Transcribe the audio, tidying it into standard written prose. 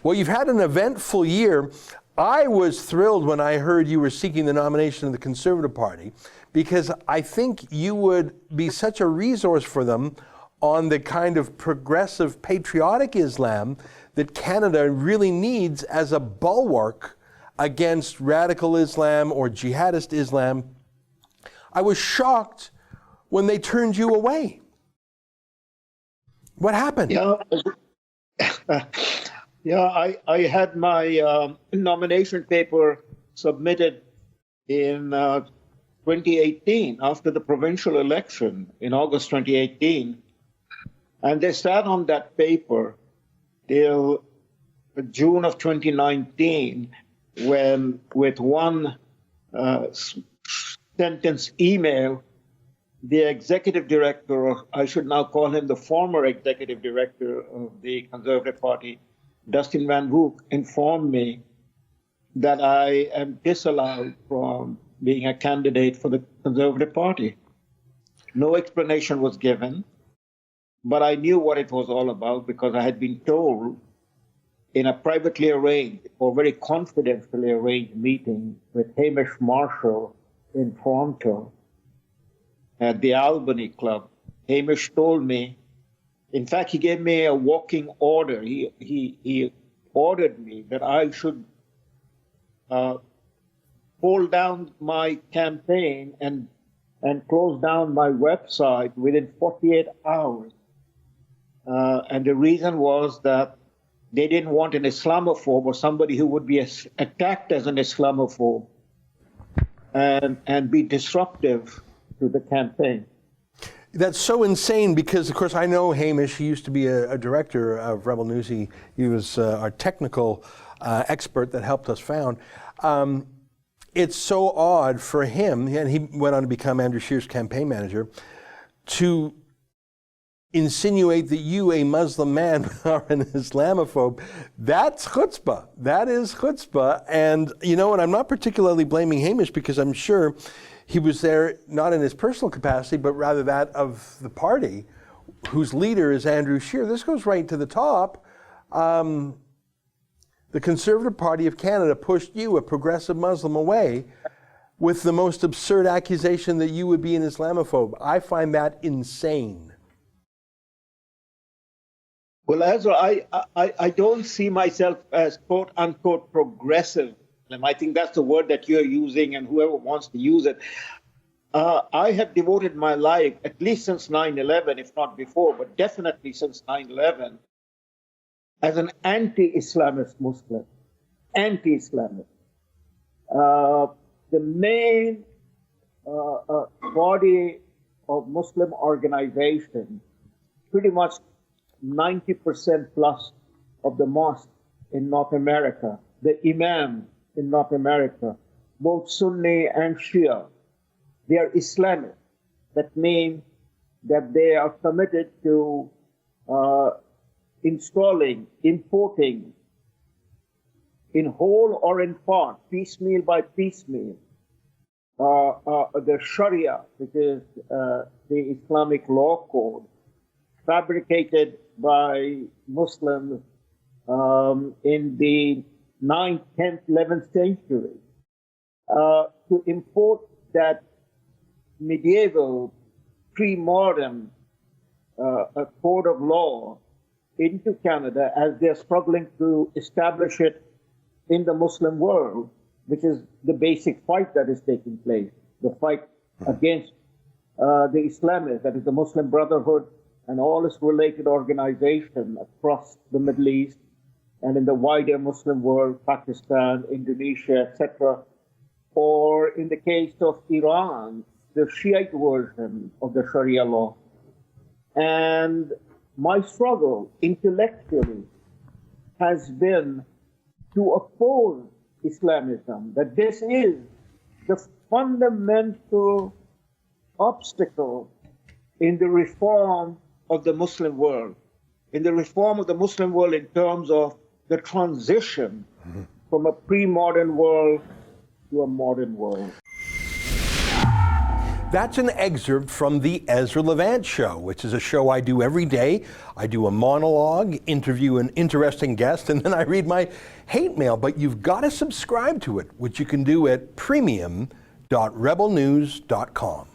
Well, you've had an eventful year. I was thrilled when I heard you were seeking the nomination of the Conservative Party, because I think you would be such a resource for them on the kind of progressive, patriotic Islam that Canada really needs as a bulwark against radical Islam or jihadist Islam. I was shocked when they turned you away. What happened? I had my nomination paper submitted in 2018 after the provincial election in August 2018. And they sat on that paper till June of 2019, when with one sentence email, the executive director, or I should now call him the former executive director of the Conservative Party, Dustin Van Wook, informed me that I am disallowed from being a candidate for the Conservative Party. No explanation was given, but I knew what it was all about because I had been told in a privately arranged or very confidentially arranged meeting with Hamish Marshall in Toronto at the Albany Club. Hamish told me, in fact, he gave me a walking order. He ordered me that I should hold down my campaign and close down my website within 48 hours. And the reason was that they didn't want an Islamophobe or somebody who would be attacked as an Islamophobe and be disruptive to the campaign. That's so insane because, of course, I know Hamish. He used to be a director of Rebel News. He was our technical expert that helped us found. It's so odd for him, and he went on to become Andrew Scheer's campaign manager, to insinuate that you, a Muslim man, are an Islamophobe. That's chutzpah. That is chutzpah. And, you know, and I'm not particularly blaming Hamish because I'm sure he was there not in his personal capacity, but rather that of the party, whose leader is Andrew Scheer. This goes right to the top. The Conservative Party of Canada pushed you, a progressive Muslim, away with the most absurd accusation that you would be an Islamophobe. I find that insane. Well, Ezra, I don't see myself as quote unquote progressive. I think that's the word that you're using, and whoever wants to use it. I have devoted my life, at least since 9/11, if not before, but definitely since 9/11, as an anti-Islamist Muslim, anti-Islamist. The main body of Muslim organization, pretty much 90% plus of the mosques in North America, the imam in North America, both Sunni and Shia, they are Islamic. That means that they are committed to installing, importing, in whole or in part, piecemeal by piecemeal, the Sharia, which is the Islamic law code, fabricated by Muslims in the 9th, 10th, 11th century, to import that medieval, pre-modern code of law into Canada as they're struggling to establish it in the Muslim world, which is the basic fight that is taking place, the fight against the Islamists, that is the Muslim Brotherhood and all its related organizations across the Middle East and in the wider Muslim world, Pakistan, Indonesia, etc. Or in the case of Iran, the Shiite version of the Sharia law. And my struggle intellectually has been to oppose Islamism, that this is the fundamental obstacle in the reform of the Muslim world, in the reform of the Muslim world in terms of the transition from a pre-modern world to a modern world. That's an excerpt from the Ezra Levant Show, which is a show I do every day. I do a monologue, interview an interesting guest, and then I read my hate mail. But you've got to subscribe to it, which you can do at premium.rebelnews.com.